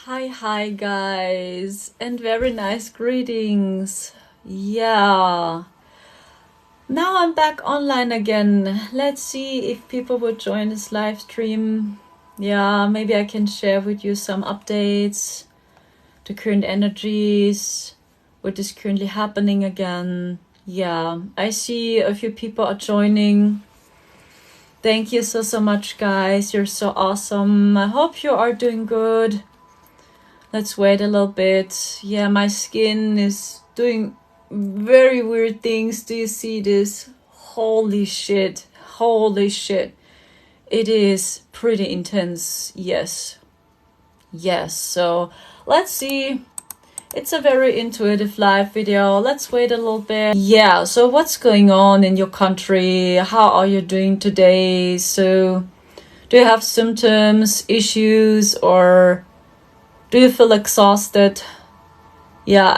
Hi guys, and very nice greetings. Yeah, now I'm back online again. Let's see if people will join this live stream. Yeah, maybe I can share with you some updates, the current energies, what is currently happening again. Yeah, I see a few people are joining. Thank you so much, guys. You're so awesome. I hope you are doing good. Let's wait a little bit. Yeah, my skin is doing very weird things. Do you see this? Holy shit. Holy shit. It is pretty intense. Yes. So let's see. It's a very intuitive live video. Let's wait a little bit. Yeah, so what's going on in your country? How are you doing today? So do you have symptoms, issues, or do you feel exhausted? Yeah,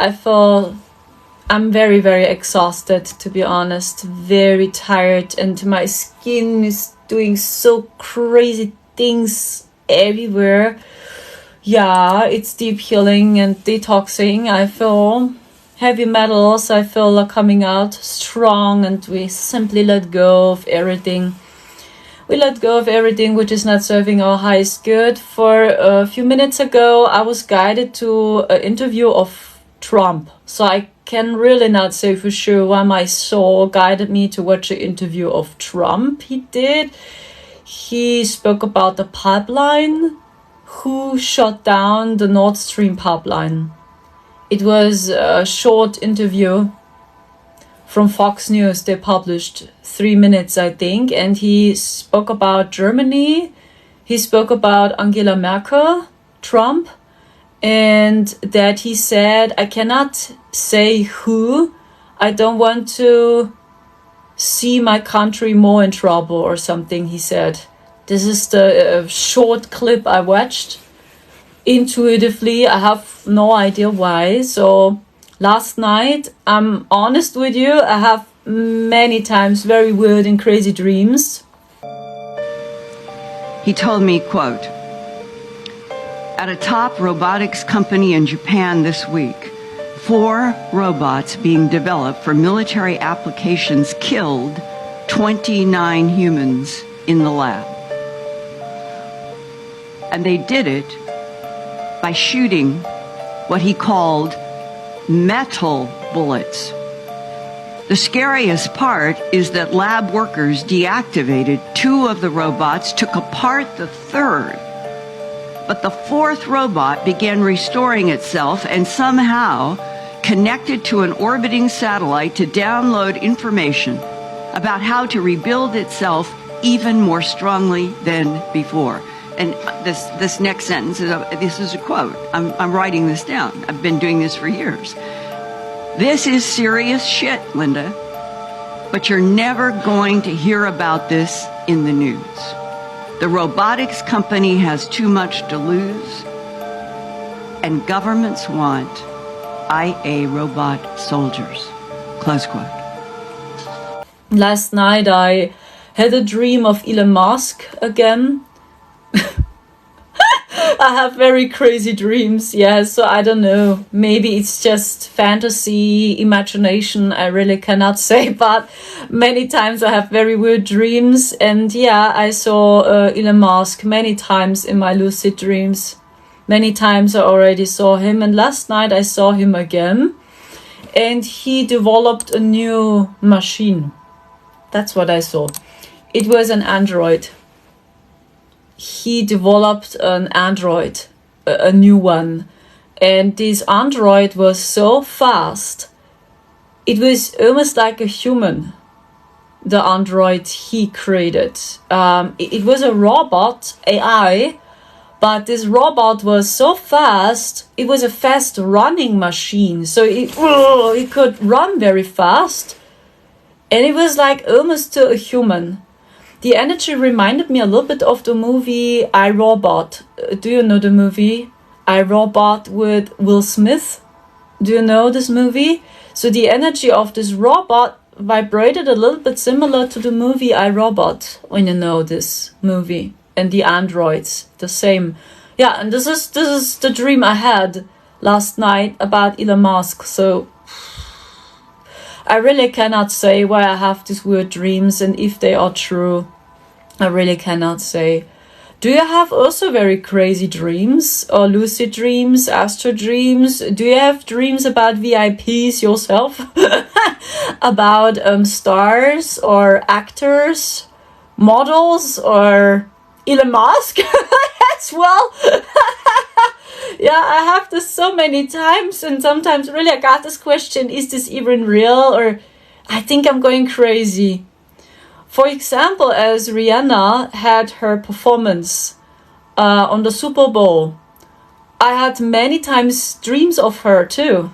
I'm very exhausted, to be honest. Very tired, and my skin is doing so crazy things everywhere. Yeah, it's deep healing and detoxing. I feel heavy metals, I feel coming out strong, and we simply let go of everything. We let go of everything which is not serving our highest good. For a few minutes ago, I was guided to an interview of Trump. So I can really not say for sure why my soul guided me to watch an interview of Trump. He spoke about the pipeline, who shut down the Nord Stream pipeline. It was a short interview from Fox News. They published 3 minutes, I think, and he spoke about Germany. He spoke about Angela Merkel, Trump, and that he said, I cannot say who. I don't want to see my country more in trouble or something, he said. This is the short clip I watched. Intuitively, I have no idea why. So last night, I'm honest with you, I have many times very weird and crazy dreams. He told me, quote, at a top robotics company in Japan this week, 4 robots being developed for military applications killed 29 humans in the lab. And they did it by shooting what he called metal bullets. The scariest part is that lab workers deactivated 2 of the robots, took apart the 3rd, but the 4th robot began restoring itself and somehow connected to an orbiting satellite to download information about how to rebuild itself even more strongly than before. And this next sentence, this is a quote. I'm writing this down. I've been doing this for years. This is serious shit, Linda. But you're never going to hear about this in the news. The robotics company has too much to lose, and governments want IA robot soldiers. Close quote. Last night I had a dream of Elon Musk again. I have very crazy dreams, yeah, so I don't know. Maybe it's just fantasy, imagination, I really cannot say, but many times I have very weird dreams. And yeah, I saw Elon Musk many times in my lucid dreams. Many times I already saw him, and last night I saw him again. And he developed a new machine. That's what I saw. It was an android. He developed an android, a new one. And this android was so fast. It was almost like a human, the android he created. It was a robot, AI, but this robot was so fast. It was a fast running machine. So it could run very fast. And it was like almost to a human. The energy reminded me a little bit of the movie I, Robot. Do you know the movie I, Robot with Will Smith? Do you know this movie? So the energy of this robot vibrated a little bit similar to the movie I, Robot, when you know this movie. And the androids, the same. Yeah, and this is the dream I had last night about Elon Musk. So I really cannot say why I have these weird dreams and if they are true. I really cannot say. Do you have also very crazy dreams or lucid dreams, astral dreams? Do you have dreams about VIPs yourself? About stars or actors, models, or Elon Musk as well? Yeah, I have this so many times, and sometimes really I got this question, is this even real, or I think I'm going crazy. For example, as Rihanna had her performance on the Super Bowl, I had many times dreams of her too.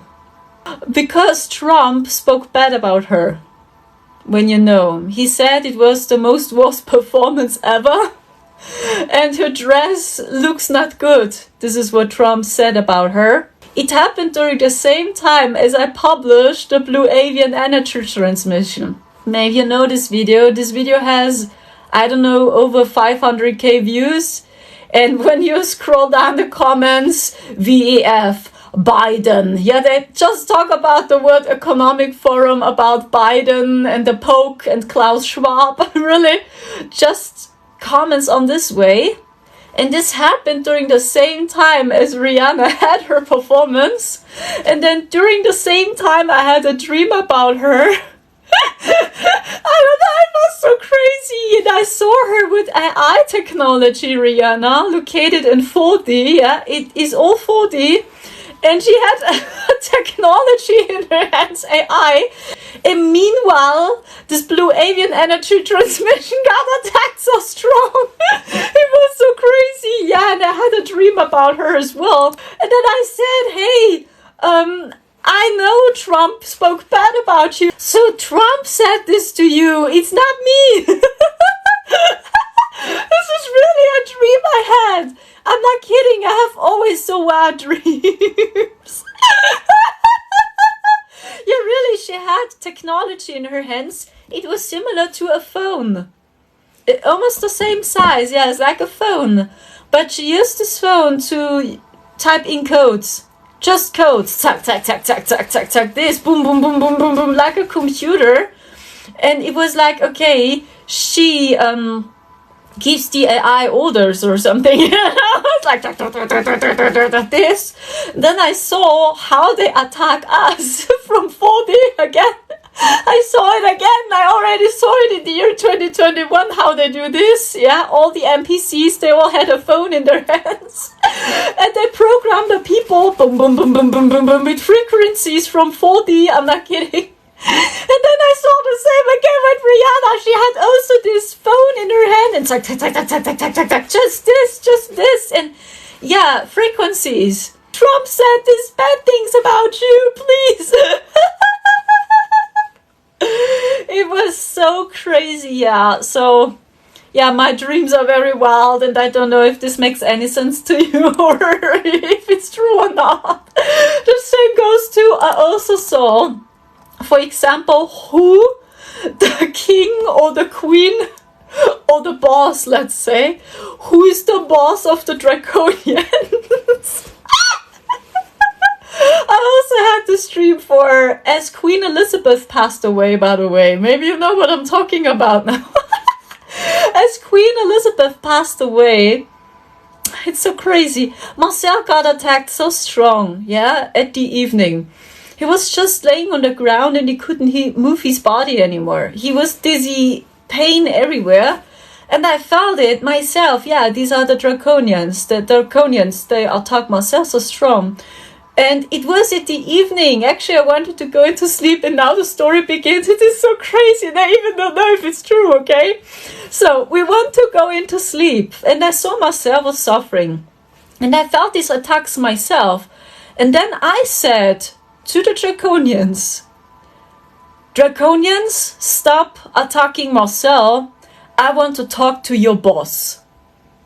Because Trump spoke bad about her. When you know, he said it was the most worst performance ever. And her dress looks not good. This is what Trump said about her. It happened during the same time as I published the Blue Avian Energy Transmission. Maybe you know this video. This video has, I don't know, over 500k views. And when you scroll down the comments, VEF, Biden. Yeah, they just talk about the World Economic Forum, about Biden and the Poke and Klaus Schwab. Really, just comments on this way. And this happened during the same time as Rihanna had her performance. And then during the same time I had a dream about her. I don't know, it was so crazy. And I saw her with AI technology, Rihanna, located in 4D. Yeah, it is all 4D. And she had technology in her hands, AI. And meanwhile, this Blue Avian Energy Transmission got attacked so strong. It was so crazy. Yeah, and I had a dream about her as well. And then I said, hey, I know Trump spoke bad about you. So Trump said this to you. It's not me. This is really a dream I had. I'm not kidding. I have always so wild dreams. Yeah, really, she had technology in her hands. It was similar to a phone. Almost the same size. Yeah, it's like a phone. But she used this phone to type in codes. Just codes. Tack, tack, tack, tack, tack, tack, tack. This. Boom, boom, boom, boom, boom, boom. Like a computer. And it was like, okay, she gives the AI orders or something. It's like this. Then I saw how they attack us from 4D again. I saw it again. I already saw it in the year 2021 how they do this. Yeah, all the NPCs, they all had a phone in their hands. And they program the people boom, boom, boom, boom, boom, boom, boom, with frequencies from 4D. I'm not kidding. And then I saw the same again with Rihanna. She had also this phone in her hand and it's like tack, tack, tack, tack, tack, tack, tack, tack, just this. And yeah, frequencies. Trump said these bad things about you, please. It was so crazy, yeah. So, yeah, my dreams are very wild and I don't know if this makes any sense to you or if it's true or not. The same goes to, I also saw, for example, who the king or the queen or the boss, let's say, who is the boss of the Draconians? I also had this dream for, as Queen Elizabeth passed away, by the way. Maybe you know what I'm talking about now. As Queen Elizabeth passed away, it's so crazy. Marcel got attacked so strong, yeah, at the evening. He was just laying on the ground and he couldn't move his body anymore. He was dizzy, pain everywhere. And I felt it myself. Yeah, these are the Draconians. The Draconians, they attack Marcel so strong. And it was at the evening. Actually, I wanted to go into sleep and now the story begins. It is so crazy and I even don't know if it's true, okay? So we want to go into sleep. And I saw Marcel was suffering. And I felt these attacks myself. And then I said to the Draconians, Draconians, stop attacking Marcel. I want to talk to your boss.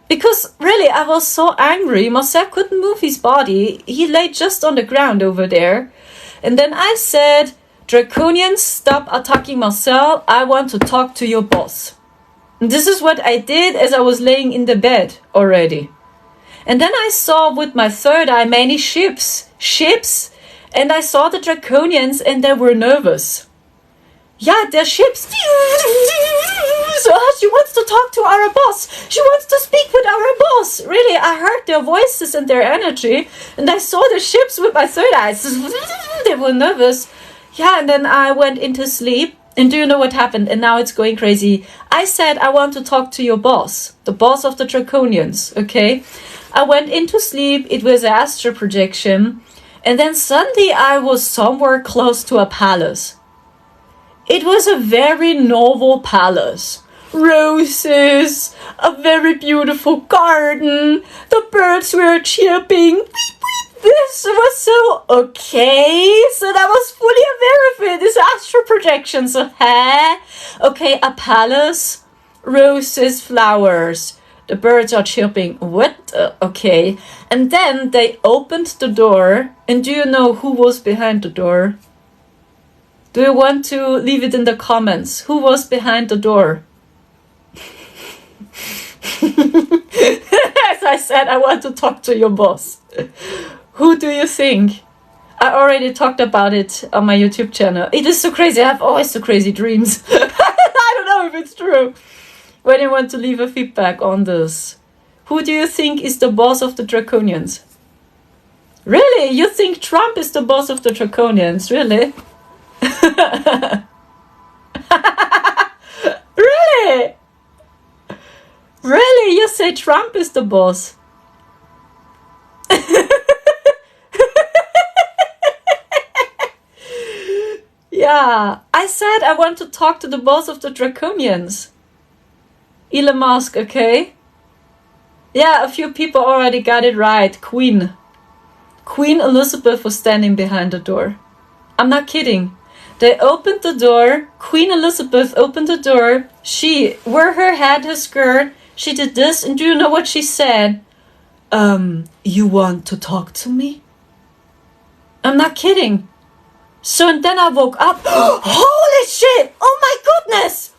Because really, I was so angry. Marcel couldn't move his body. He lay just on the ground over there. And then I said, Draconians, stop attacking Marcel. I want to talk to your boss. And this is what I did as I was laying in the bed already. And then I saw with my third eye many ships, and I saw the Draconians and they were nervous. Yeah, their ships. So she wants to talk to our boss. She wants to speak with our boss. Really, I heard their voices and their energy, and I saw the ships with my third eye. They were nervous. Yeah, and then I went into sleep. And do you know what happened? And now it's going crazy. I said, I want to talk to your boss, the boss of the Draconians, okay? I went into sleep. It was an astral projection. And then suddenly I was somewhere close to a palace. It was a very noble palace. Roses, a very beautiful garden. The birds were chirping. This was so okay. So that was fully aware of it. This astral projection. So, okay, a palace, roses, flowers. The birds are chirping. What? Okay. And then they opened the door. And do you know who was behind the door? Do you want to leave it in the comments? Who was behind the door? As I said, I want to talk to your boss. Who do you think? I already talked about it on my YouTube channel. It is so crazy. I have always so crazy dreams. I don't know if it's true. When you want to leave a feedback on this. Who do you think is the boss of the Draconians? Really? You think Trump is the boss of the Draconians? Really? Really? Really? You say Trump is the boss? Yeah, I said I want to talk to the boss of the Draconians. Elon Musk, okay? Yeah, a few people already got it right. Queen Elizabeth was standing behind the door. I'm not kidding. They opened the door. Queen Elizabeth opened the door. She wore her hat, her skirt. She did this, and do you know what she said? You want to talk to me? I'm not kidding. So, and then I woke up. Holy shit! Oh my goodness!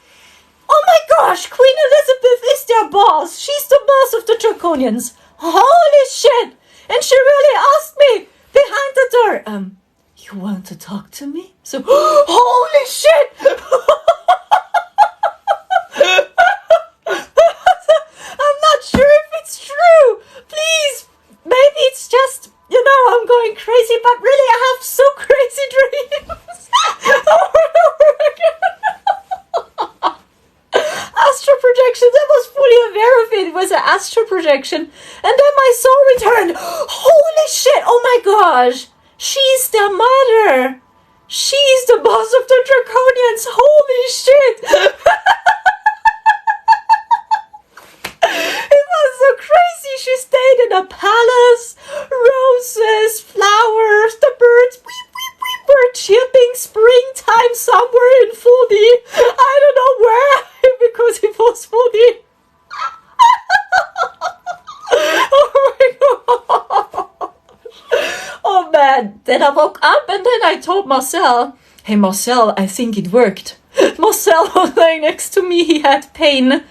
Oh my gosh! Queen Elizabeth is their boss. She's the boss of the Draconians. Holy shit! And she really asked me behind the door, you want to talk to me? So, holy shit! I'm not sure if it's true. Please, maybe it's just, I'm going crazy, but really I have so crazy dreams. Over and over again. Astral projection, that was fully aware of it. It was an astral projection. And then my soul returned. Holy shit, oh my gosh. She's their mother. She's the boss of the Draconians. Holy shit. It was so crazy. She stayed in a palace. Roses, flowers, the birds were chirping. Springtime somewhere in Fuldi. I don't know where because it was Fuldi. Oh my god. Oh man. Then I woke up and then I told Marcel, hey Marcel, I think it worked. Marcel was lying next to me. He had pain.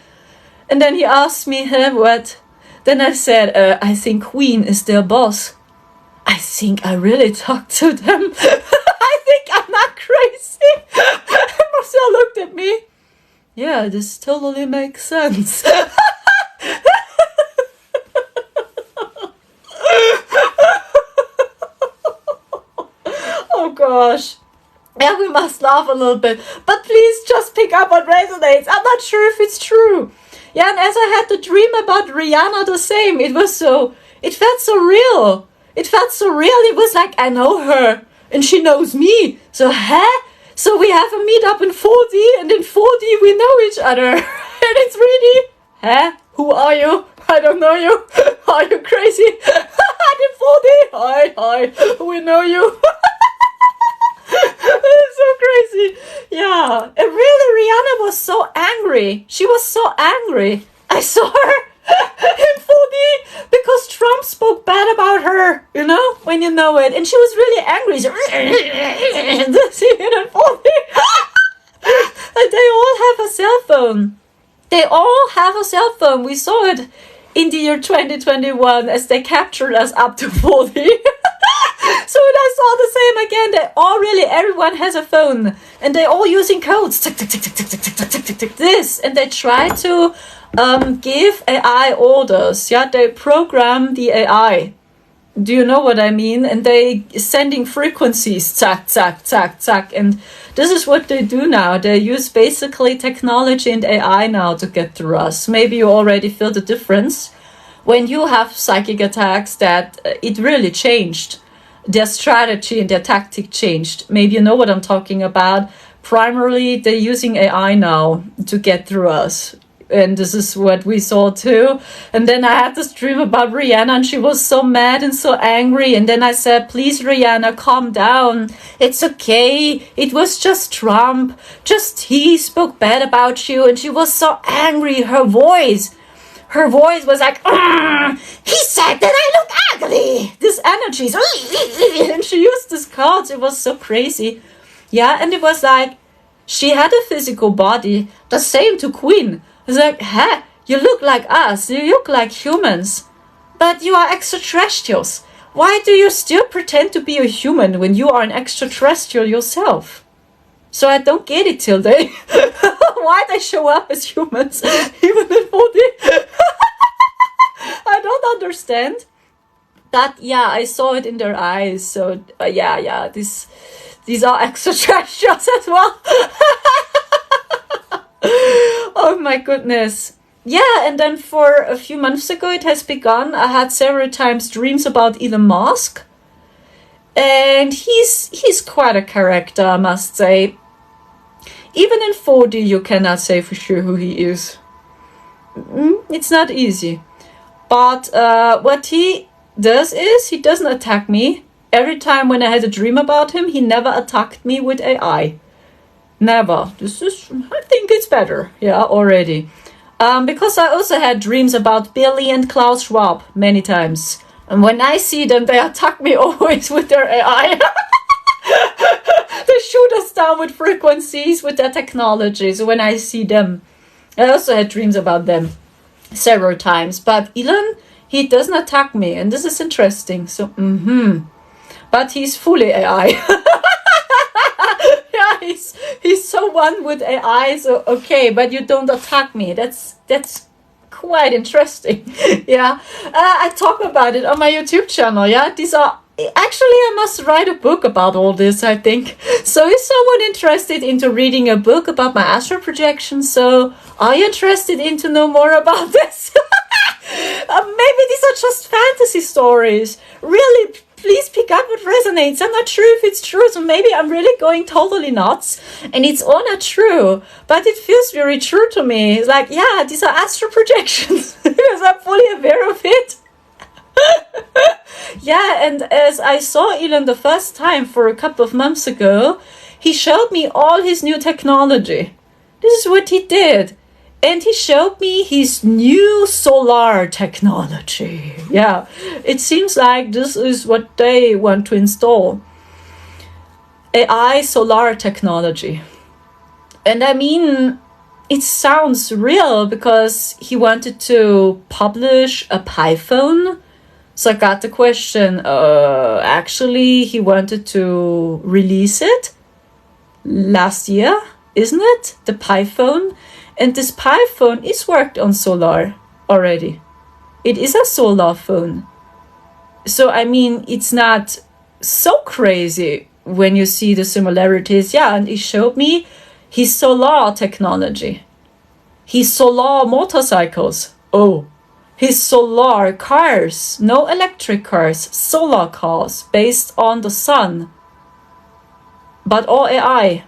And then he asked me, what? Then I said, I think Queen is their boss. I think I really talked to them. I think I'm not crazy. And Marcel looked at me. Yeah, this totally makes sense. Oh gosh. Yeah, we must laugh a little bit. But please just pick up what resonates. I'm not sure if it's true. Yeah, and as I had the dream about Rihanna the same, it felt so real. It felt so real. It was like, I know her and she knows me. So, So we have a meetup in 4D and in 4D we know each other. And it's really, who are you? I don't know you. Are you crazy? And in 4D, hi, we know you. It's so crazy. Yeah. And really, Rihanna was so angry. She was so angry. I saw her in 4D because Trump spoke bad about her, when you know it. And she was really angry. So, in 4D. And they all have a cell phone. They all have a cell phone. We saw it in the year 2021 as they captured us up to 40. So when I saw the same again, they all really, everyone has a phone and they're all using codes. Tick, tick, tick, tick, tick, tick, tick, tick, tick, tick, this. And they try to give AI orders. Yeah, they program the AI. Do you know what I mean? And they sending frequencies, zack, zack, zack, zack. And this is what they do now. They use basically technology and AI now to get through us. Maybe you already feel the difference. When you have psychic attacks, that it really changed. Their strategy and their tactic changed. Maybe you know what I'm talking about. Primarily, they're using AI now to get through us. And this is what we saw too. And then I had this dream about Rihanna and she was so mad and so angry. And then I said, please, Rihanna, calm down. It's okay. It was just Trump. Just he spoke bad about you. And she was so angry. Her voice was like, he said that I look ugly. This energy. And she used this cards. It was so crazy. Yeah, and it was like, she had a physical body. The same to Queen. It's like, hey, you look like us. You look like humans. But you are extraterrestrials. Why do you still pretend to be a human when you are an extraterrestrial yourself? So I don't get it till they... Why they show up as humans, even in 40. I don't understand. But yeah, I saw it in their eyes. So yeah, these are extraterrestrials as well. Oh my goodness. Yeah, and then for a few months ago it has begun. I had several times dreams about Elon Musk. And he's quite a character, I must say. Even in 4D you cannot say for sure who he is. It's not easy. But what he does is he doesn't attack me. Every time when I had a dream about him, he never attacked me with AI. Never. I think it's better. Yeah, already. Because I also had dreams about Billy and Klaus Schwab many times. And when I see them, they attack me always with their AI. They shoot us down with frequencies, with their technologies when I see them. I also had dreams about them several times. But Elon, he doesn't attack me. And this is interesting. So, But he's fully AI. Yeah, he's so one with AI, so okay, but you don't attack me. That's quite interesting. Yeah, I talk about it on my YouTube channel. Yeah, these are actually I must write a book about all this. I think so. Is someone interested into reading a book about my astral projection? So are you interested in to know more about this? Maybe these are just fantasy stories. Really. Please pick up what resonates. I'm not sure if it's true, so maybe I'm really going totally nuts and it's all not true, but it feels very true to me. It's like, yeah, these are astral projections because I'm fully aware of it. Yeah, and as I saw Elon the first time for a couple of months ago, he showed me all his new technology. This is what he did. And he showed me his new solar technology. Yeah, it seems like this is what they want to install. AI solar technology. And I mean, it sounds real because he wanted to publish a Python. So I got the question, actually he wanted to release it last year, isn't it? The Python. And this Pi phone is worked on solar already. It is a solar phone. So, I mean, it's not so crazy when you see the similarities. Yeah, and he showed me his solar technology. His solar motorcycles. Oh, his solar cars. No electric cars, solar cars based on the sun. But all AI.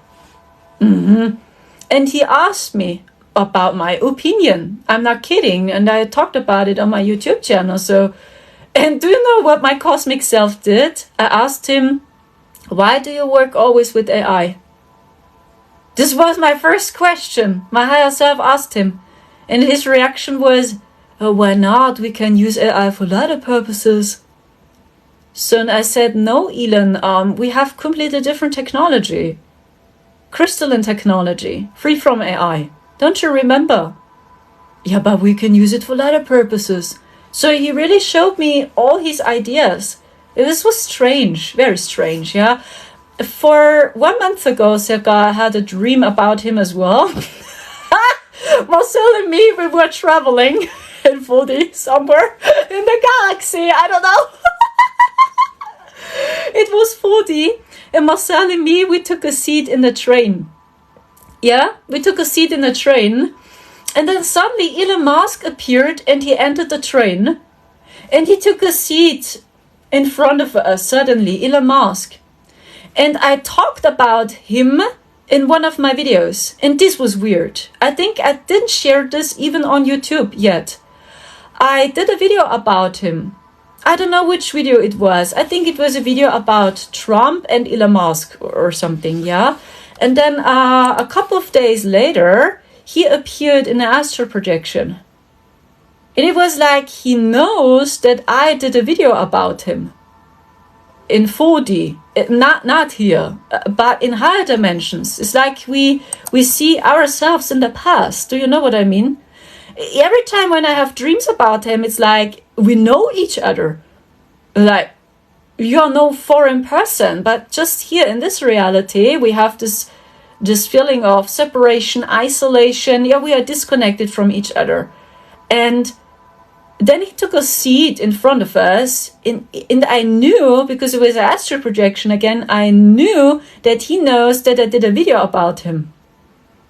And he asked me about my opinion. I'm not kidding. And I talked about it on my YouTube channel. So, and do you know what my cosmic self did? I asked him, why do you work always with AI? This was my first question. My higher self asked him. And his reaction was, oh, why not? We can use AI for other purposes. So I said, no, Elon, we have completely different technology. Crystalline technology, free from AI. Don't you remember? Yeah, but we can use it for other purposes. So he really showed me all his ideas. This was strange, very strange, yeah. For 1 month ago, circa, I had a dream about him as well. Marcel and me, we were traveling in 4D somewhere in the galaxy, I don't know. It was 4D, and Marcel and me, we took a seat in the train. Yeah, we took a seat in the train, and then suddenly Elon Musk appeared and he entered the train, and he took a seat in front of us, suddenly, Elon Musk. And I talked about him in one of my videos, and this was weird. I think I didn't share this even on YouTube yet. I did a video about him. I don't know which video it was. I think it was a video about Trump and Elon Musk or something, yeah? And then a couple of days later, he appeared in an astral projection. And it was like he knows that I did a video about him. In 4D, not here, but in higher dimensions. It's like we see ourselves in the past. Do you know what I mean? Every time when I have dreams about him, it's like we know each other. Like, you're no foreign person, but just here in this reality, we have this feeling of separation, isolation. Yeah, we are disconnected from each other. And then he took a seat in front of us, and I knew, because it was an astral projection again, I knew that he knows that I did a video about him.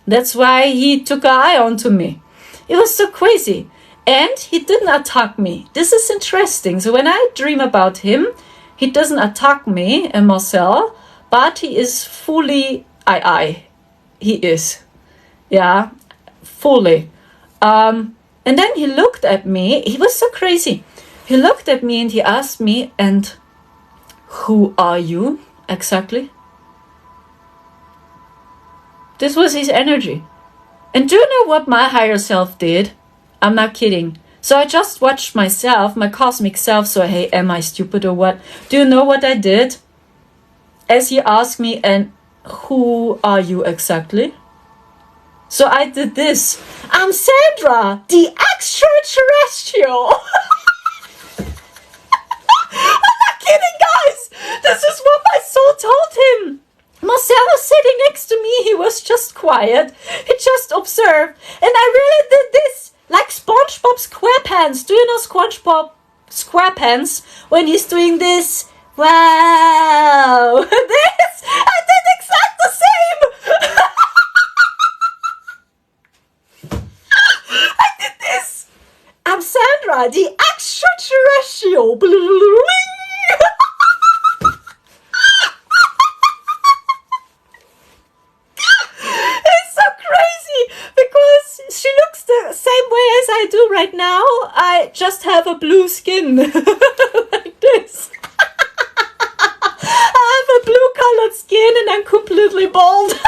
That's why he took an eye onto me. It was so crazy. And he didn't attack me. This is interesting. So when I dream about him, he doesn't attack me and Marcel, but he is fully I. He is. Yeah, fully. And then he looked at me. He was so crazy. He looked at me and he asked me, and who are you exactly? This was his energy. And do you know what my higher self did? I'm not kidding. So I just watched myself, my cosmic self, so hey, am I stupid or what? Do you know what I did? As he asked me, and who are you exactly? So I did this. I'm Sandra, the extraterrestrial. I'm not kidding, guys. This is what my soul told him. Marcel was sitting next to me. He was just quiet. He just observed. And I really did this. Like SpongeBob SquarePants. Do you know SpongeBob SquarePants? When he's doing this. Wow. This. I did exact the same. I did this. I'm Sandra, the extraterrestrial. I do right now. I just have a blue skin like this. I have a blue colored skin and I'm completely bald. And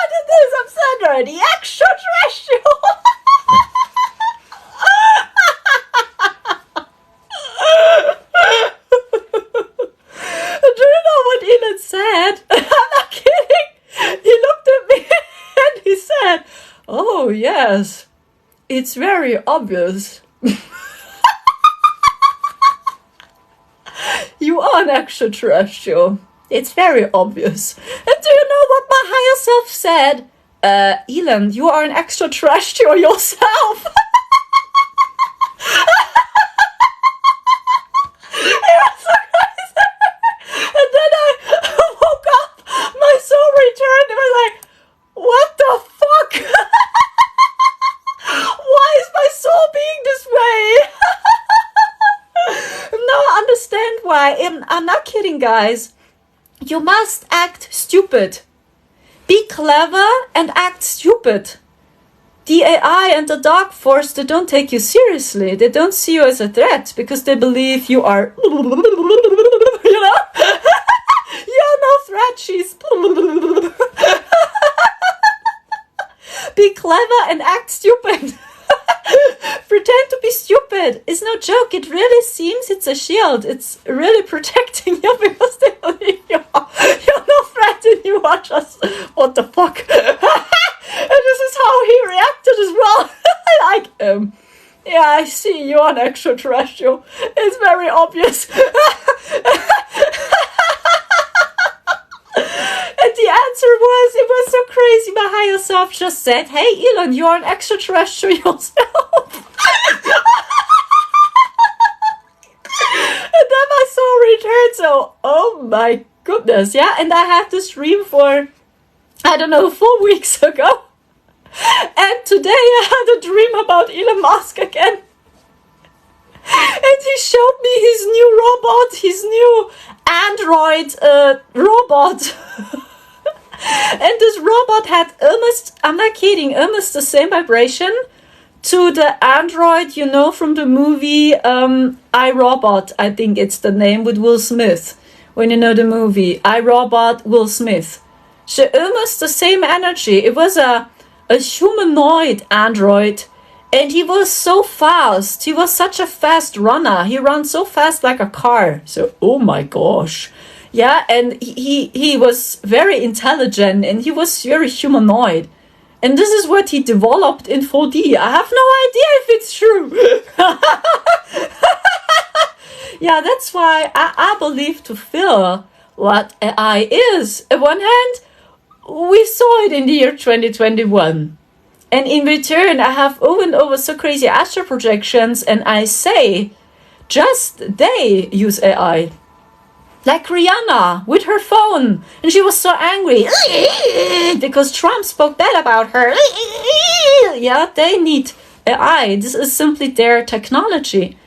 I did this. I'm Sandra, the extraterrestrial. Do you know what Elon said? I'm not kidding. He looked at me and he said, oh, yes, it's very obvious. You are an extraterrestrial. It's very obvious. And do you know what my higher self said? Elon, you are an extraterrestrial yourself. It was so crazy. And then I woke up, my soul returned, and was like, what the fuck? Why is my soul being this way? Now I understand why. I'm not kidding, guys. You must act stupid. Be clever and act stupid. The AI and the dark force, they don't take you seriously. They don't see you as a threat because they believe you are, you know? You're no threat, she's be clever and act stupid. Pretend to be stupid. It's no joke. It really seems it's a shield. It's really protecting you because they believe you're no threat and you are just, what the fuck? And this is how he reacted as well. Like, yeah, I see you're an extraterrestrial. It's very obvious. And the answer was, it was so crazy. My higher self just said, hey, Elon, you're an extraterrestrial yourself. And then my soul returned. So, oh my goodness. Yeah. And I had this dream for, I don't know, 4 weeks ago. And today I had a dream about Elon Musk again. And he showed me his new robot, his new android robot. And this robot had almost, I'm not kidding, almost the same vibration to the android, you know, from the movie I, Robot. I think it's the name, with Will Smith. When you know the movie I, Robot, Will Smith. So almost the same energy. It was a humanoid android. And he was so fast. He was such a fast runner. He ran so fast like a car. So, oh my gosh. Yeah, and he was very intelligent and he was very humanoid. And this is what he developed in 4D. I have no idea if it's true. Yeah, that's why I believe to feel what AI is. On one hand, we saw it in the year 2021. And in return, I have over and over so crazy astral projections, and I say, just they use AI. Like Rihanna with her phone, and she was so angry because Trump spoke bad about her. Yeah, they need AI. This is simply their technology.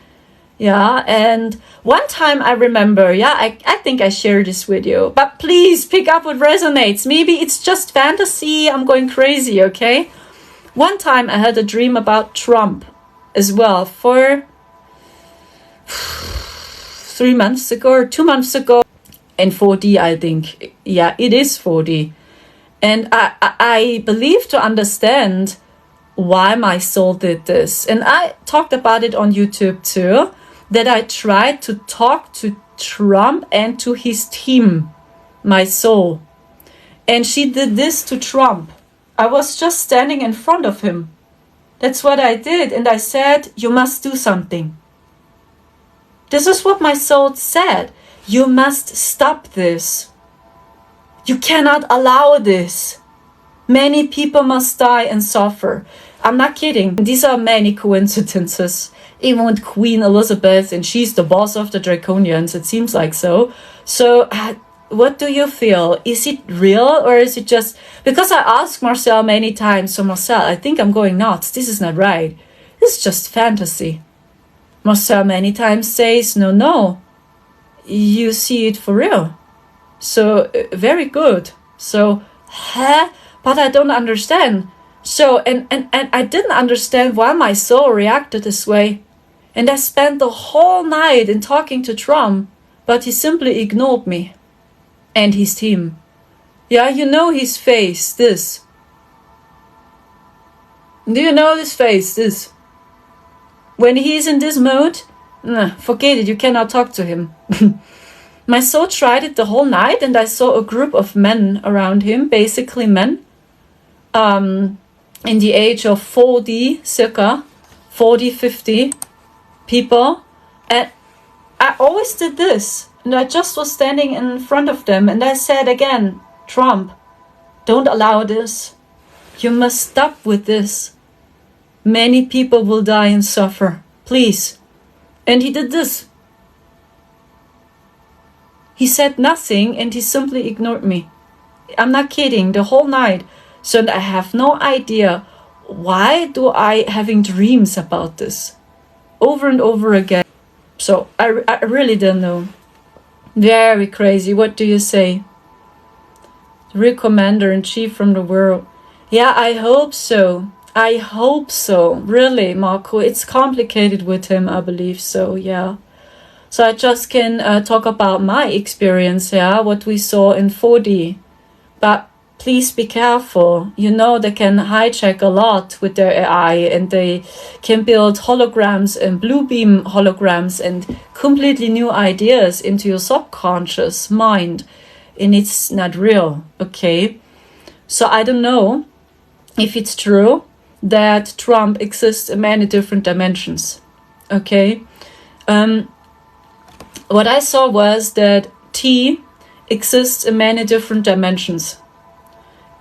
Yeah, and one time I remember, yeah, I think I shared this with you, but please pick up what resonates. Maybe it's just fantasy. I'm going crazy, okay? One time I had a dream about Trump as well for 3 months ago or 2 months ago, in 4D, I think. Yeah, it is 4D. And I believe to understand why my soul did this. And I talked about it on YouTube too, that I tried to talk to Trump and to his team, my soul. And she did this to Trump. I was just standing in front of him. That's what I did. And I said, you must do something. This is what my soul said. You must stop this. You cannot allow this. Many people must die and suffer. I'm not kidding. These are many coincidences. Even with Queen Elizabeth, and she's the boss of the Draconians, it seems like so. So, what do you feel? Is it real or is it just... Because I asked Marcel many times, so Marcel, I think I'm going nuts. This is not right. This is just fantasy. Marcel many times says, no, you see it for real. So, very good. So, but I don't understand. So, and I didn't understand why my soul reacted this way. And I spent the whole night in talking to Trump, but he simply ignored me. And his team. Yeah, you know his face, this. Do you know his face, this? When he's in this mode, forget it, you cannot talk to him. My soul tried it the whole night, and I saw a group of men around him, basically men, in the age of 40, circa 40, 50 people. And I always did this. And I just was standing in front of them, and I said again, Trump, don't allow this. You must stop with this. Many people will die and suffer. Please. And he did this. He said nothing, and he simply ignored me. I'm not kidding, the whole night. So I have no idea why do I having dreams about this over and over again. So I really don't know. Very crazy. What do you say? The real commander-in-chief from the world. Yeah, I hope so. I hope so. Really, Marco. It's complicated with him, I believe so, yeah. So I just can talk about my experience, yeah, what we saw in 4D. But please be careful. You know, they can hijack a lot with their AI, and they can build holograms and blue beam holograms and completely new ideas into your subconscious mind. And it's not real, okay? So I don't know if it's true that Trump exists in many different dimensions. Okay. What I saw was that T exists in many different dimensions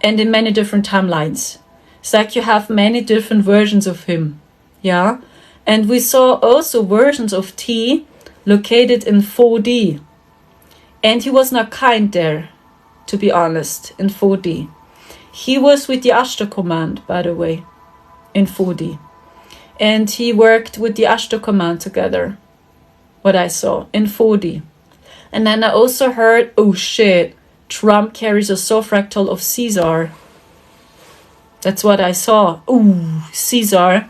and in many different timelines. It's like you have many different versions of him. Yeah. And we saw also versions of T located in 4D. And he was not kind there, to be honest, in 4D. He was with the Ashta command, by the way, in 4D. And he worked with the Ashta command together, what I saw, in 4D. And then I also heard, oh shit, Trump carries a soul fractal of Caesar. That's what I saw. Ooh, Caesar.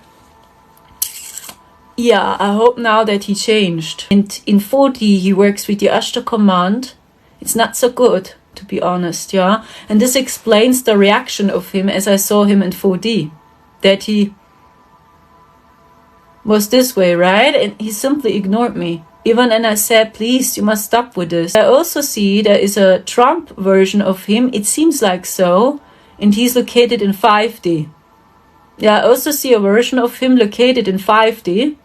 Yeah, I hope now that he changed. And in 4D, he works with the Ashta command. It's not so good, to be honest, yeah? And this explains the reaction of him as I saw him in 4D. That he was this way, right? And he simply ignored me. Even when I said, please, you must stop with this. I also see there is a Trump version of him. It seems like so. And he's located in 5D. Yeah, I also see a version of him located in 5D.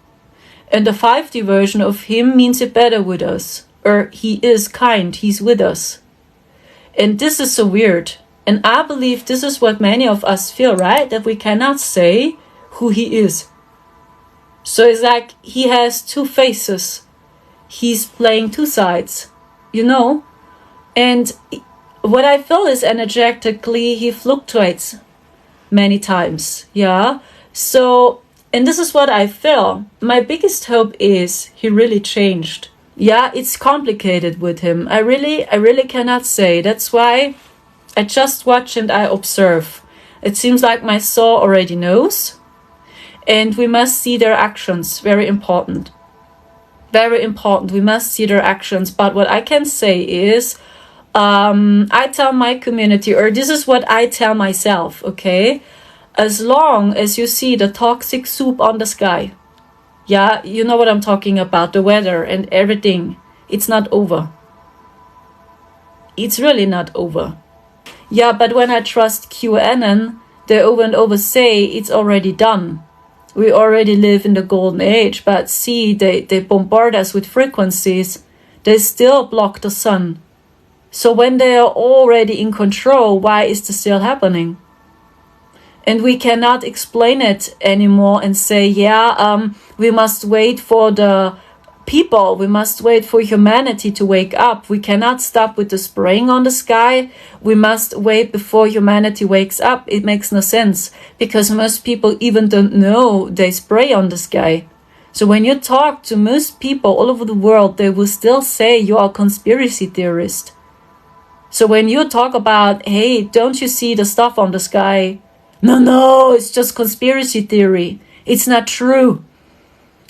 And the 5D version of him means it better with us. Or he is kind, he's with us. And this is so weird. And I believe this is what many of us feel, right? That we cannot say who he is. So it's like he has two faces. He's playing two sides, you know? And what I feel is energetically he fluctuates many times, yeah? So, and this is what I feel. My biggest hope is he really changed. Yeah, it's complicated with him. I really cannot say. That's why I just watch and I observe. It seems like my soul already knows. And we must see their actions. Very important. Very important. We must see their actions. But what I can say is, I tell my community, or this is what I tell myself, okay? As long as you see the toxic soup on the sky, yeah, you know what I'm talking about, the weather and everything, it's not over. It's really not over. Yeah, but when I trust QAnon, they over and over say it's already done. We already live in the golden age, but see, they bombard us with frequencies. They still block the sun. So when they are already in control, why is this still happening? And we cannot explain it anymore and say, yeah, we must wait for the people. We must wait for humanity to wake up. We cannot stop with the spraying on the sky. We must wait before humanity wakes up. It makes no sense because most people even don't know they spray on the sky. So when you talk to most people all over the world, they will still say you are a conspiracy theorist. So when you talk about, hey, don't you see the stuff on the sky? No, it's just conspiracy theory. It's not true.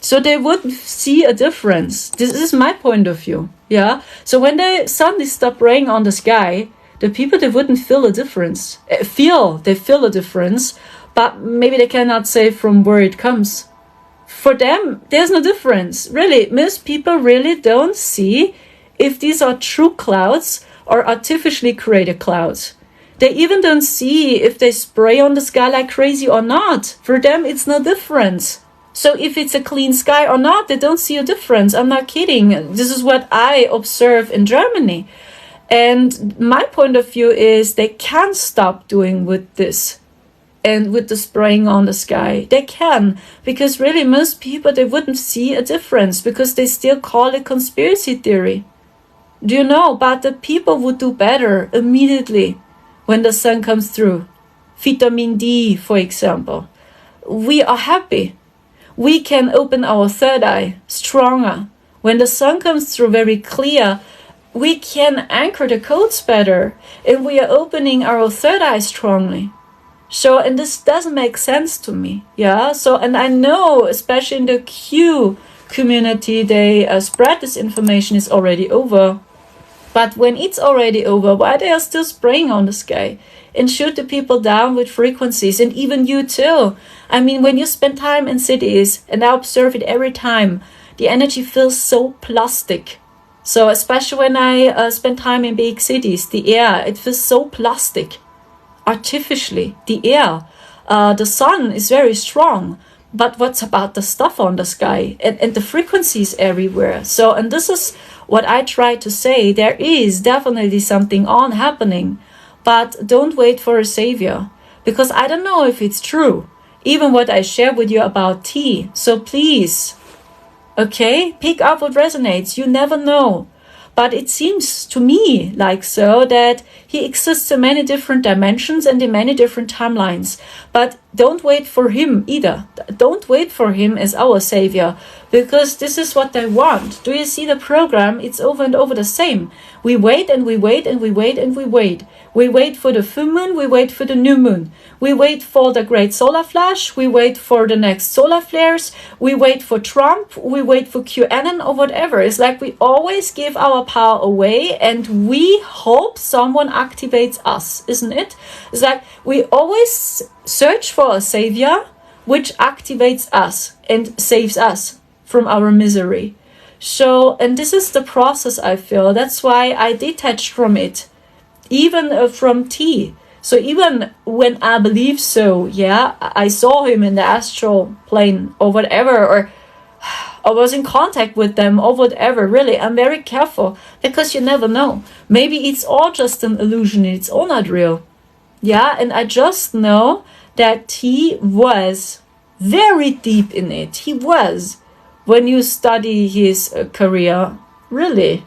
So they wouldn't see a difference. This is my point of view. Yeah. So when they suddenly stop raining on the sky, the people, they wouldn't feel a difference. They feel a difference, but maybe they cannot say from where it comes. For them, there's no difference. Really, most people really don't see if these are true clouds or artificially created clouds. They even don't see if they spray on the sky like crazy or not. For them, it's no difference. So if it's a clean sky or not, they don't see a difference. I'm not kidding. This is what I observe in Germany. And my point of view is they can stop doing with this and with the spraying on the sky. They can, because really most people, they wouldn't see a difference because they still call it conspiracy theory. Do you know? But the people would do better immediately when the sun comes through. Vitamin D, for example. We are happy. We can open our third eye stronger. When the sun comes through very clear, we can anchor the codes better. And we are opening our third eye strongly. So, and this doesn't make sense to me. Yeah. So, and I know, especially in the Q community, they spread this information is already over. But when it's already over, why they are still spraying on the sky and shoot the people down with frequencies, and even you too. I mean, when you spend time in cities, and I observe it every time, the energy feels so plastic. So especially when I spend time in big cities, the air, it feels so plastic, artificially, the air. The sun is very strong. But what's about the stuff on the sky and the frequencies everywhere? So, and this is what I try to say. There is definitely something on happening, but don't wait for a savior, because I don't know if it's true. Even what I share with you about tea. So please, okay, pick up what resonates. You never know. But it seems to me like so that he exists in many different dimensions and in many different timelines. But don't wait for him either. Don't wait for him as our savior, because this is what they want. Do you see the program? It's over and over the same. We wait and we wait and we wait and we wait. We wait for the full moon, we wait for the new moon. We wait for the great solar flash, we wait for the next solar flares, we wait for Trump, we wait for QAnon or whatever. It's like we always give our power away and we hope someone activates us, isn't it? It's like we always search for a savior which activates us and saves us from our misery. So, and this is the process I feel. That's why I detached from it. Even from tea. So even when I believe so, yeah, I saw him in the astral plane or whatever, or I was in contact with them or whatever, really, I'm very careful, because you never know. Maybe it's all just an illusion, it's all not real. Yeah, and I just know that he was very deep in it. He was, when you study his career, really.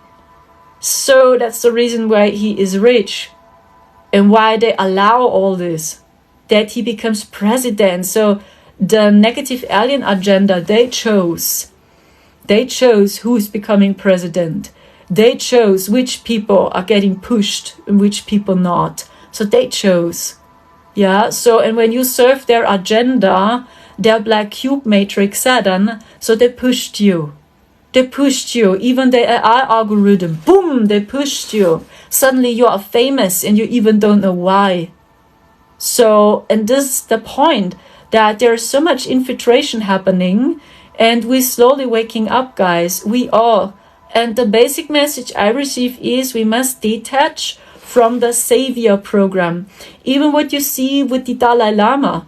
So that's the reason why he is rich and why they allow all this, that he becomes president. So the negative alien agenda, they chose who is becoming president. They chose which people are getting pushed and which people not. So they chose. Yeah, so, and when you serve their agenda, their black cube matrix Saturn, so they pushed you. They pushed you, even the AI algorithm, boom, they pushed you. Suddenly you are famous and you even don't know why. So, and this is the point, that there's so much infiltration happening and we're slowly waking up, guys. We are. And the basic message I receive is we must detach from the savior program. Even what you see with the Dalai Lama.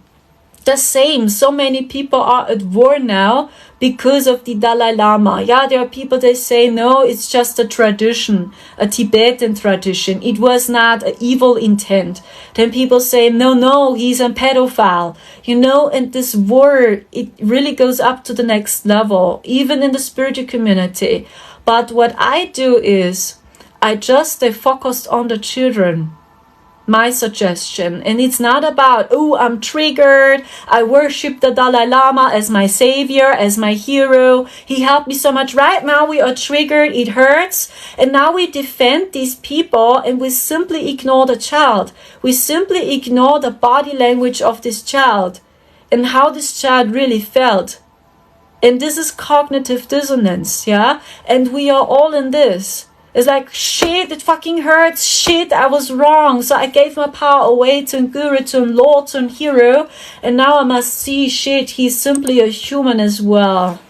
The same. So many people are at war now because of the Dalai Lama. Yeah, there are people that say, no, it's just a tradition, a Tibetan tradition. It was not an evil intent. Then people say, no, he's a pedophile. You know, and this war, it really goes up to the next level, even in the spiritual community. But what I do is, I just stay focused on the children. My suggestion. And it's not about, oh, I'm triggered, I worship the Dalai Lama as my savior, as my hero, he helped me so much. Right now we are triggered, it hurts, and now we defend these people and we simply ignore the child. We simply ignore the body language of this child and how this child really felt. And this is cognitive dissonance, yeah? And we are all in this. It's like, shit, it fucking hurts, shit, I was wrong. So I gave my power away to a guru, to a lord, to a hero. And now I must see, shit, he's simply a human as well.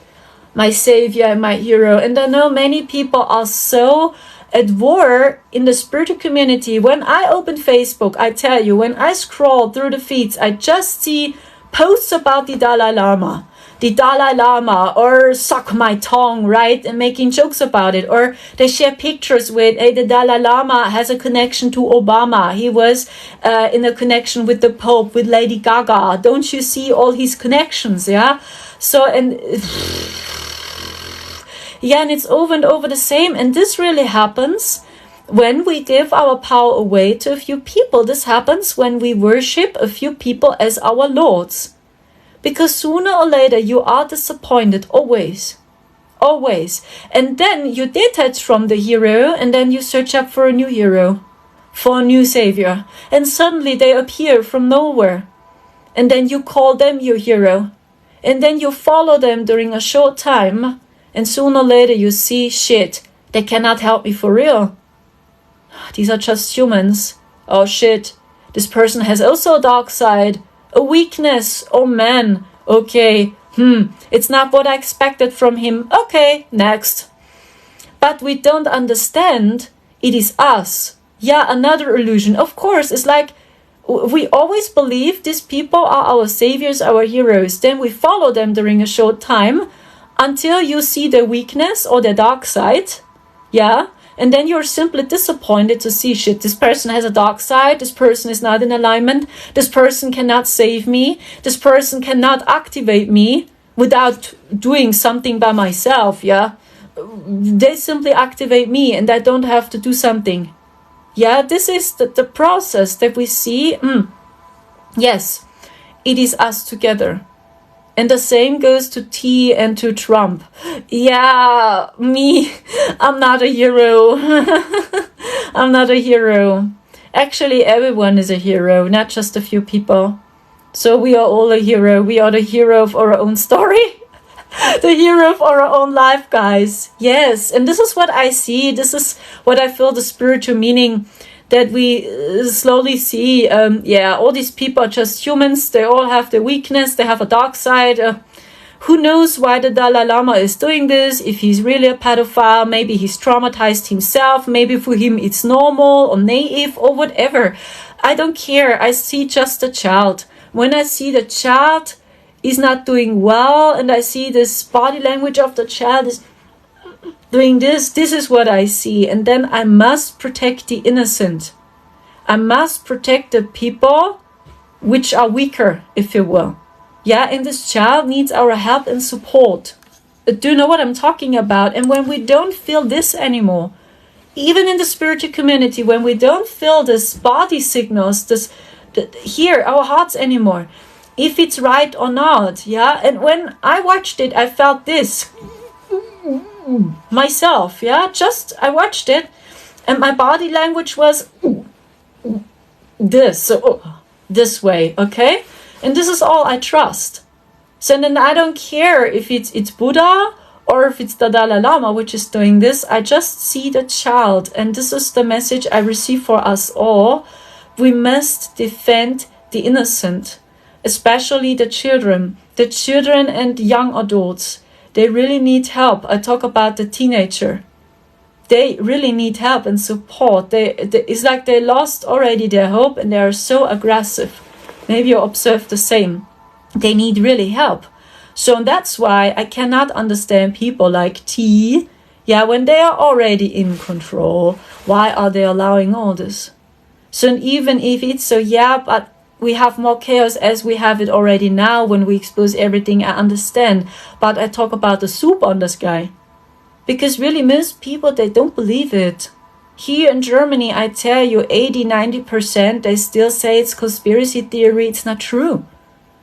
My savior and my hero. And I know many people are so at war in the spiritual community. When I open Facebook, I tell you, when I scroll through the feeds, I just see posts about the Dalai Lama. The Dalai Lama, or suck my tongue, right? And making jokes about it. Or they share pictures with, hey, the Dalai Lama has a connection to Obama. He was in a connection with the Pope, with Lady Gaga. Don't you see all his connections, yeah? So, and yeah, and it's over and over the same. And this really happens when we give our power away to a few people. This happens when we worship a few people as our lords. Because sooner or later you are disappointed, always. Always. And then you detach from the hero and then you search up for a new hero, for a new savior. And suddenly they appear from nowhere. And then you call them your hero. And then you follow them during a short time. And sooner or later you see, shit, they cannot help me for real. These are just humans. Oh shit, this person has also a dark side. A weakness, oh man, okay, it's not what I expected from him, okay, next. But we don't understand, it is us. Yeah, another illusion, of course, it's like, we always believe these people are our saviors, our heroes. Then we follow them during a short time until you see their weakness or their dark side. Yeah. And then you're simply disappointed to see, shit, this person has a dark side. This person is not in alignment. This person cannot save me. This person cannot activate me without doing something by myself. Yeah. They simply activate me and I don't have to do something. Yeah, this is the process that we see. Yes, it is us together. And the same goes to T and to Trump. Yeah, me, I'm not a hero. I'm not a hero. Actually, everyone is a hero, not just a few people. So we are all a hero. We are the hero of our own story. The hero of our own life, guys. Yes, and this is what I see. This is what I feel the spiritual meaning that we slowly see. All these people are just humans. They all have their weakness. They have a dark side. Who knows why the Dalai Lama is doing this? If he's really a pedophile, maybe he's traumatized himself. Maybe for him it's normal or naive or whatever. I don't care. I see just a child. When I see the child is not doing well and I see this body language of the child is doing this is what I see. And then I must protect the innocent. I must protect the people which are weaker, if you will. Yeah, and this child needs our help and support. Do you know what I'm talking about? And when we don't feel this anymore, even in the spiritual community, when we don't feel this body signals, hear our hearts anymore, if it's right or not, yeah. And when I watched it, I felt this myself, yeah. Just I watched it, and my body language was this way, okay. And this is all I trust. So then I don't care if it's Buddha or if it's the Dalai Lama which is doing this. I just see the child, and this is the message I receive for us all. We must defend the innocent. Especially the children and young adults. They really need help. I talk about the teenager. They really need help and support. It's like they lost already their hope and they are so aggressive. Maybe you observe the same. They need really help. So that's why I cannot understand people like T. Yeah, when they are already in control, why are they allowing all this? So even if it's so, but we have more chaos as we have it already now when we expose everything, I understand. But I talk about the soup on the sky. Because really most people, they don't believe it. Here in Germany, I tell you, 80-90%, they still say it's conspiracy theory, it's not true.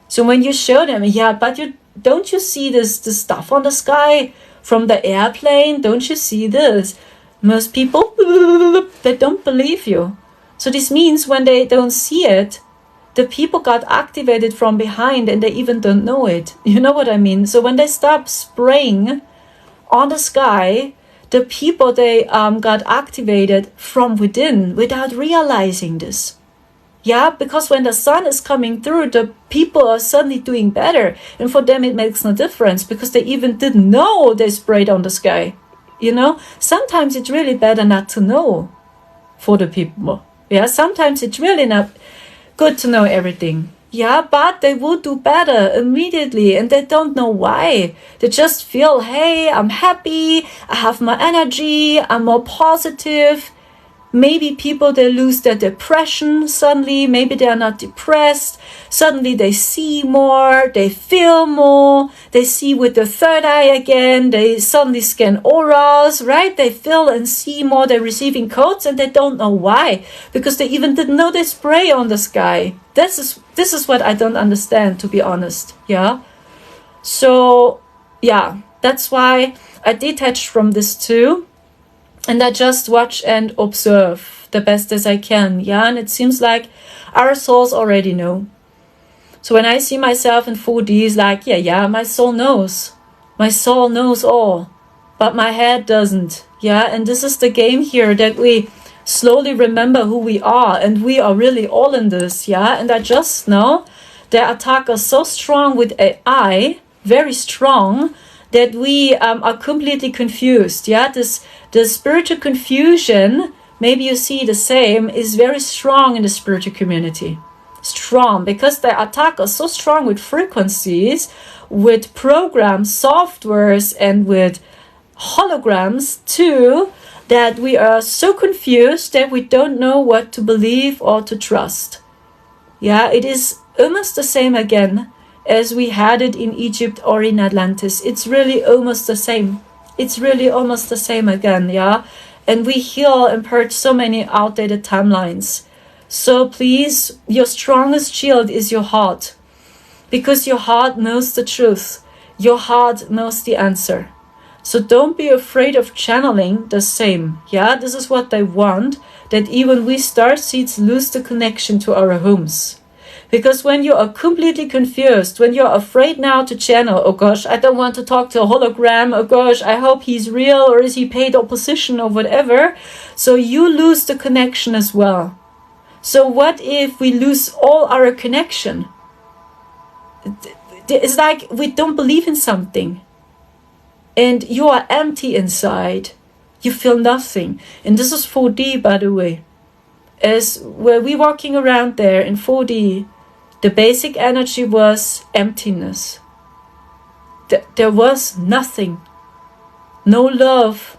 So when you show them, but don't you see this stuff on the sky from the airplane? Don't you see this? Most people, they don't believe you. So this means when they don't see it, the people got activated from behind and they even don't know it. You know what I mean? So when they stop spraying on the sky, the people, they got activated from within without realizing this. Yeah, because when the sun is coming through, the people are suddenly doing better. And for them, it makes no difference because they even didn't know they sprayed on the sky. You know, sometimes it's really better not to know for the people. Yeah, sometimes it's really not good to know everything. Yeah, but they would do better immediately and they don't know why. They just feel, hey, I'm happy, I have more energy, I'm more positive. Maybe people, they lose their depression suddenly. Maybe they are not depressed. Suddenly they see more, they feel more, they see with the third eye again, they suddenly scan auras, right? They feel and see more, they're receiving codes and they don't know why. Because they even didn't know they spray on the sky. This is what I don't understand, to be honest. Yeah. So, yeah, that's why I detached from this too. And I just watch and observe the best as I can. Yeah, and it seems like our souls already know. So when I see myself in 4D, it's like, my soul knows. My soul knows all. But my head doesn't. Yeah, and this is the game here, that we slowly remember who we are. And we are really all in this. Yeah, and I just know the attack is so strong with AI, very strong, that we are completely confused. Yeah, the spiritual confusion, maybe you see the same, is very strong in the spiritual community. strong, because they attack us so strong with frequencies, with programs, softwares, and with holograms too, that we are so confused that we don't know what to believe or to trust. Yeah, it is almost the same again as we had it in Egypt or in Atlantis. It's really almost the same. It's really almost the same again, yeah? And we heal and purge so many outdated timelines. So please, your strongest shield is your heart. Because your heart knows the truth. Your heart knows the answer. So don't be afraid of channeling the same. Yeah, this is what they want, that even we starseeds lose the connection to our homes. Because when you are completely confused, when you're afraid now to channel, oh gosh, I don't want to talk to a hologram, oh gosh, I hope he's real, or is he paid opposition or whatever, so you lose the connection as well. So what if we lose all our connection? It's like we don't believe in something. And you are empty inside. You feel nothing. And this is 4D, by the way. As where we walking around there in 4D, the basic energy was emptiness. There was nothing. No love,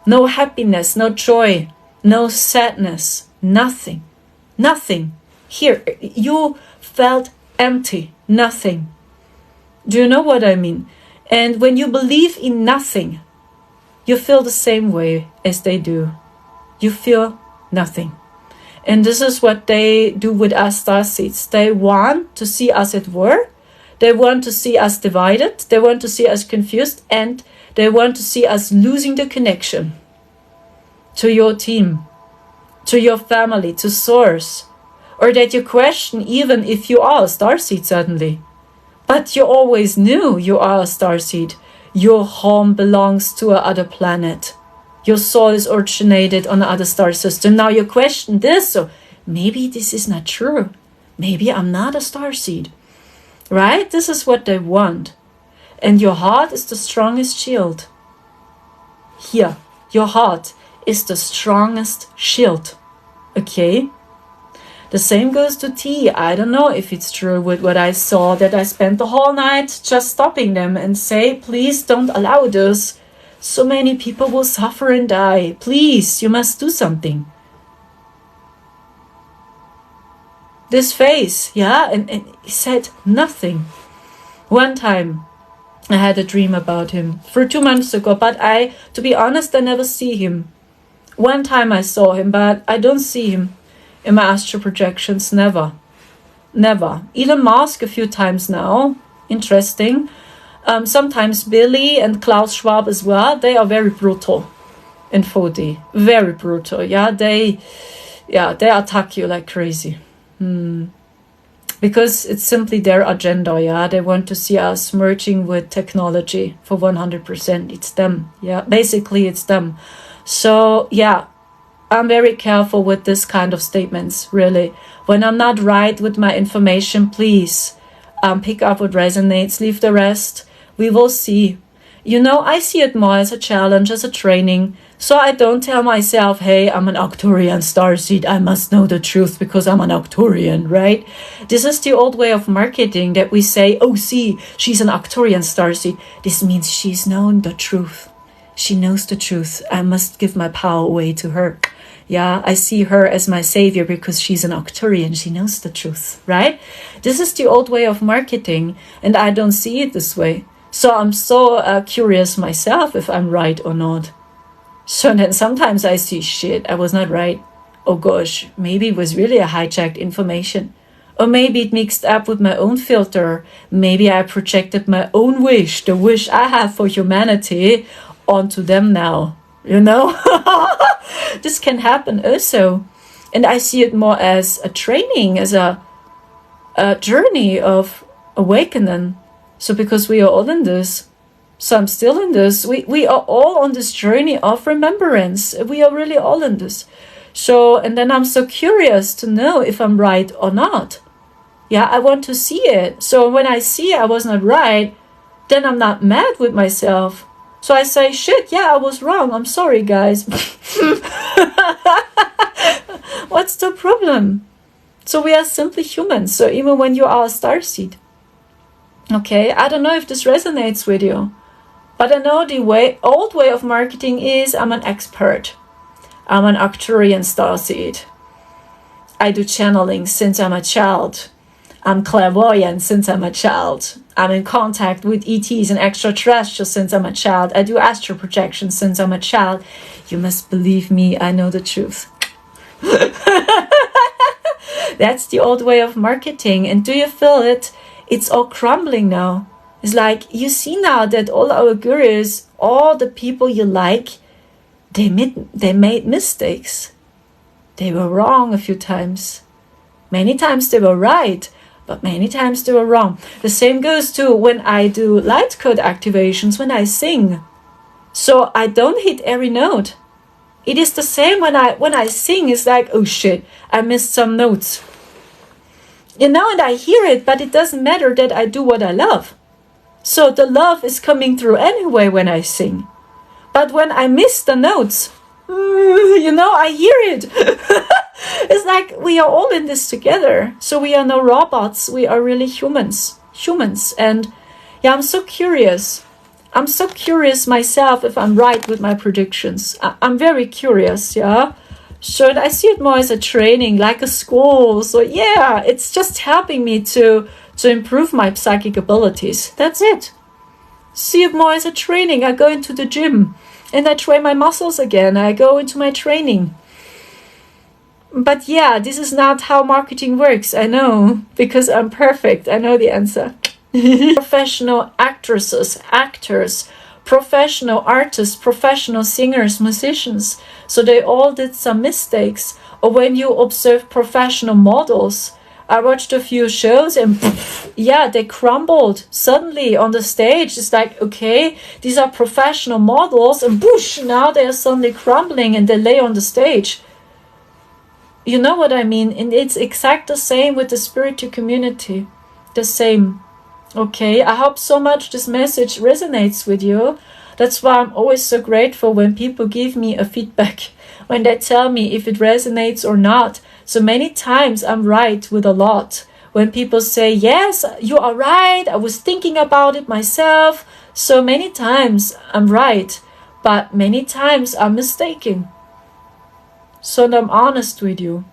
no happiness, no joy, no sadness, nothing. Nothing. Here, you felt empty, nothing. Do you know what I mean? And when you believe in nothing, you feel the same way as they do. You feel nothing. And this is what they do with us starseeds. They want to see us at war. They want to see us divided. They want to see us confused. And they want to see us losing the connection to your team, to your family, to source. Or that you question even if you are a starseed suddenly. But you always knew you are a starseed. Your home belongs to another planet. Your soul is originated on another star system. Now you question this, so maybe this is not true. Maybe I'm not a starseed. Right? This is what they want. And your heart is the strongest shield. Here, your heart is the strongest shield. Okay? The same goes to tea. I don't know if it's true with what I saw, that I spent the whole night just stopping them and say, please don't allow this. So many people will suffer and die. Please, you must do something. This face, yeah, and he said nothing. One time, I had a dream about him for 2 months ago, but to be honest, I never see him. One time I saw him, but I don't see him. In my astral projections, never. Elon Musk a few times now. Interesting. Sometimes Billy and Klaus Schwab as well. They are very brutal in 4D. Very brutal. Yeah, they attack you like crazy. Because it's simply their agenda. Yeah, they want to see us merging with technology for 100%. It's them. Yeah, basically it's them. So yeah. I'm very careful with this kind of statements, really. When I'm not right with my information, please pick up what resonates, leave the rest. We will see. You know, I see it more as a challenge, as a training. So I don't tell myself, hey, I'm an Arcturian starseed. I must know the truth because I'm an Arcturian, right? This is the old way of marketing that we say, oh, see, she's an Arcturian starseed. This means she's known the truth. She knows the truth. I must give my power away to her. Yeah, I see her as my savior because she's an Arcturian. She knows the truth, right? This is the old way of marketing, and I don't see it this way. So I'm so curious myself if I'm right or not. So then sometimes I see, shit, I was not right. Oh gosh, maybe it was really a hijacked information. Or maybe it mixed up with my own filter. Maybe I projected my own wish, the wish I have for humanity, onto them now. You know? This can happen also. And I see it more as a training, as a journey of awakening. So because we are all in this, so I'm still in this, we are all on this journey of remembrance. We are really all in this. So, and then I'm so curious to know if I'm right or not. Yeah, I want to see it. So when I see I was not right, then I'm not mad with myself. So I say, shit, yeah, I was wrong. I'm sorry, guys. What's the problem? So we are simply humans. So even when you are a starseed. Okay, I don't know if this resonates with you. But I know the old way of marketing is I'm an expert. I'm an Arcturian starseed. I do channeling since I'm a child. I'm clairvoyant since I'm a child. I'm in contact with ETs and extraterrestrials since I'm a child. I do astral projection since I'm a child. You must believe me, I know the truth. That's the old way of marketing. And do you feel it? It's all crumbling now. It's like you see now that all our gurus, all the people you like, they made mistakes. They were wrong a few times. Many times they were right, but many times they were wrong. The same goes to when I do light code activations, when I sing. So I don't hit every note. It is the same when I sing. It's like, oh shit, I missed some notes. And I hear it, but it doesn't matter that I do what I love. So the love is coming through anyway when I sing. But when I miss the notes, I hear it. It's like we are all in this together. So we are no robots. We are really humans. And yeah, I'm so curious. I'm so curious myself if I'm right with my predictions. I'm very curious, yeah. So I see it more as a training, like a school. So yeah, it's just helping me to improve my psychic abilities. That's it. See it more as a training. I go into the gym and I train my muscles again. I go into my training. But yeah, this is not how marketing works. I know, because I'm perfect. I know the answer. Professional actresses, actors, professional artists, professional singers, musicians. So they all did some mistakes. Or when you observe professional models, I watched a few shows and yeah, they crumbled suddenly on the stage. It's like, okay, these are professional models and boosh, now they are suddenly crumbling and they lay on the stage. You know what I mean? And it's exact the same with the spiritual community. The same. Okay, I hope so much this message resonates with you. That's why I'm always so grateful when people give me a feedback, when they tell me if it resonates or not. So many times I'm right with a lot. When people say, yes, you are right, I was thinking about it myself. So many times I'm right, but many times I'm mistaken. So I'm honest with you.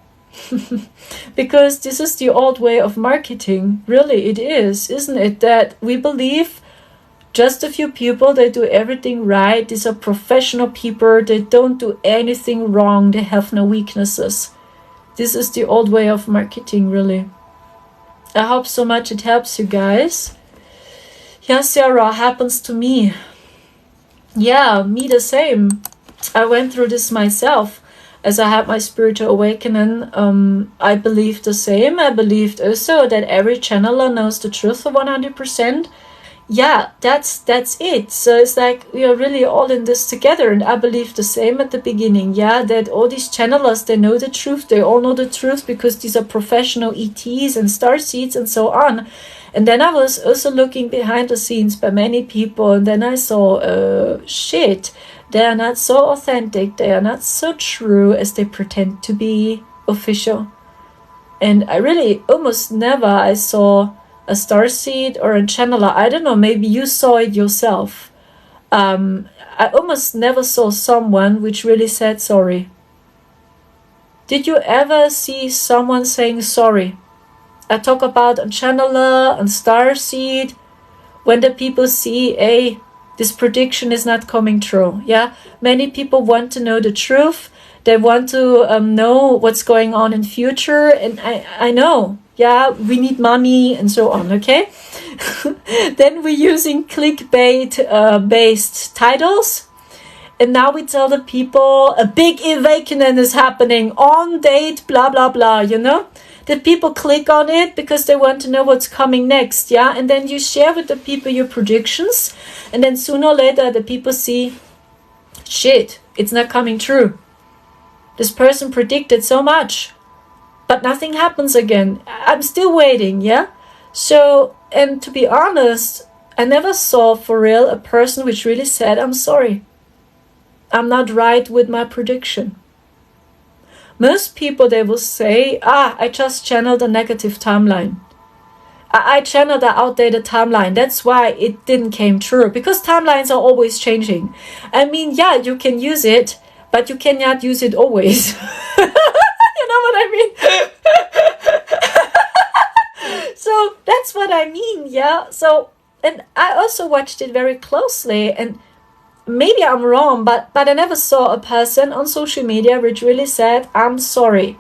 Because this is the old way of marketing. Really, it is, isn't it? That we believe just a few people, they do everything right. These are professional people. They don't do anything wrong. They have no weaknesses. This is the old way of marketing, really. I hope so much it helps you guys. Yeah, Sarah, happens to me. Yeah, me the same. I went through this myself. As I had my spiritual awakening, I believed the same. I believed also that every channeler knows the truth for 100%. Yeah, that's it. So it's like we are really all in this together, and I believed the same at the beginning. Yeah, that all these channelers, they know the truth. They all know the truth because these are professional ETs and starseeds and so on. And then I was also looking behind the scenes by many people, and then I saw, shit. They are not so authentic, they are not so true as they pretend to be official. And I really almost never I saw a starseed or a channeler. I don't know, maybe you saw it yourself. I almost never saw someone which really said sorry. Did you ever see someone saying sorry? I talk about a channeler, a starseed, when the people see this prediction is not coming true. Yeah, many people want to know the truth. They want to know what's going on in future. And I know, yeah, we need money and so on, okay? Then we're using clickbait based titles. And now we tell the people a big awakening is happening on date, blah, blah, blah, you know? The people click on it because they want to know what's coming next, yeah? And then you share with the people your predictions. And then sooner or later, the people see, shit, it's not coming true. This person predicted so much, but nothing happens again. I'm still waiting, yeah? So, and to be honest, I never saw for real a person which really said, I'm sorry. I'm not right with my prediction. Most people, they will say, I just channeled a negative timeline. I channeled an outdated timeline. That's why it didn't came true. Because timelines are always changing. I mean, yeah, you can use it, but you cannot use it always. You know what I mean? So that's what I mean, yeah. So, and I also watched it very closely, and maybe I'm wrong, but I never saw a person on social media which really said, I'm sorry.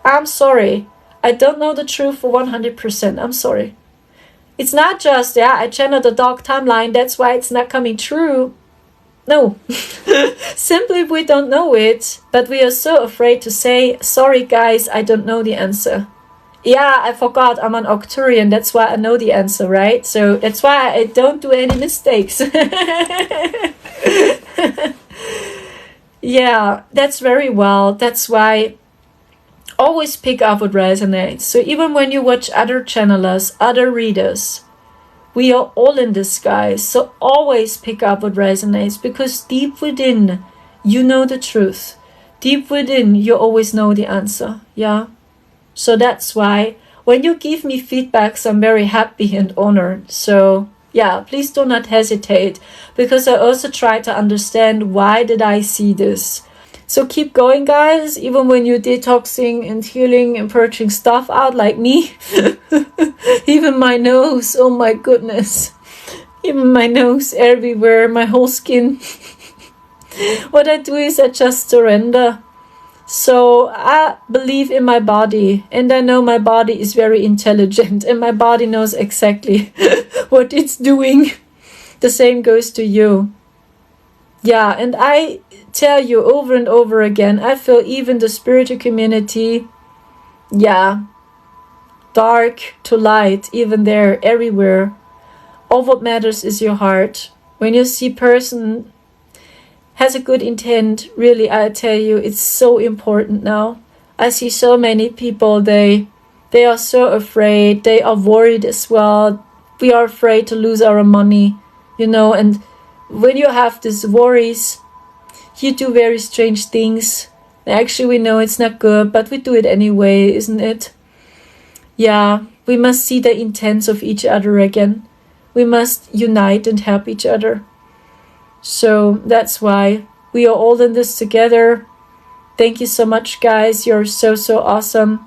I'm sorry. I don't know the truth for 100%. I'm sorry. It's not just, I channeled the dark timeline, that's why it's not coming true. No. Simply we don't know it, but we are so afraid to say, sorry guys, I don't know the answer. Yeah, I forgot I'm an Arcturian, that's why I know the answer, right? So that's why I don't do any mistakes. Yeah, that's very well. That's why always pick up what resonates. So even when you watch other channelers, other readers, we are all in this, guys. So always pick up what resonates, because deep within, you know the truth. Deep within, you always know the answer. Yeah. So that's why when you give me feedbacks, I'm very happy and honored. So yeah, please do not hesitate, because I also try to understand why did I see this. So keep going, guys, even when you're detoxing and healing and purging stuff out like me. Even my nose, oh my goodness. Even my nose everywhere, my whole skin. What I do is I just surrender. So I believe in my body, and I know my body is very intelligent, and my body knows exactly what it's doing. The same goes to you. Yeah, and I tell you over and over again, I feel even the spiritual community, dark to light, even there, everywhere. All what matters is your heart. When you see person has a good intent, really, I tell you, it's so important now. I see so many people, they are so afraid, they are worried as well. We are afraid to lose our money, and when you have these worries, you do very strange things. Actually, we know it's not good, but we do it anyway, isn't it? Yeah, we must see the intents of each other again. We must unite and help each other. So that's why we are all in this together. Thank you so much, guys. You're so, so awesome.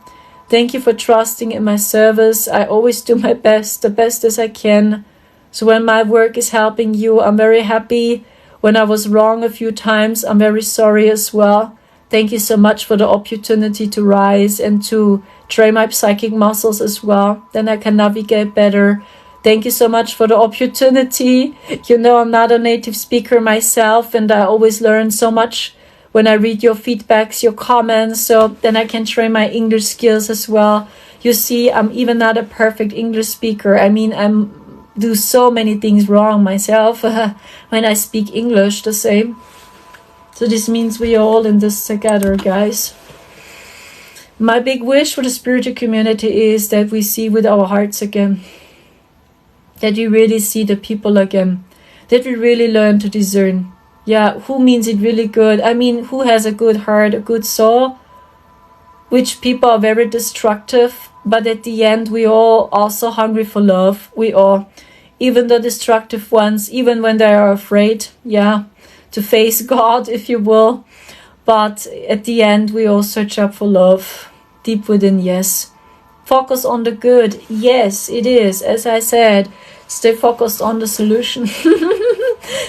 Thank you for trusting in my service. I always do my best, the best as I can. So when my work is helping you, I'm very happy. When I was wrong a few times, I'm very sorry as well. Thank you so much for the opportunity to rise and to train my psychic muscles as well. Then I can navigate better. Thank you so much for the opportunity. I'm not a native speaker myself, and I always learn so much when I read your feedbacks, your comments, so then I can train my English skills as well. You see, I'm even not a perfect English speaker. I mean, do so many things wrong myself when I speak English the same. So this means we are all in this together, guys. My big wish for the spiritual community is that we see with our hearts again. That we really see the people again. That we really learn to discern. Yeah, who means it really good? I mean, who has a good heart, a good soul? Which people are very destructive, but at the end we all also hungry for love. We all, even the destructive ones, even when they are afraid, to face God, if you will. But at the end we all search up for love, deep within, yes. Focus on the good, yes, it is. As I said, stay focused on the solution,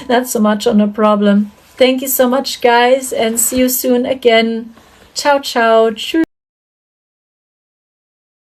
not so much on the problem. Thank you so much, guys, and see you soon again. Ciao, ciao. Tschüss.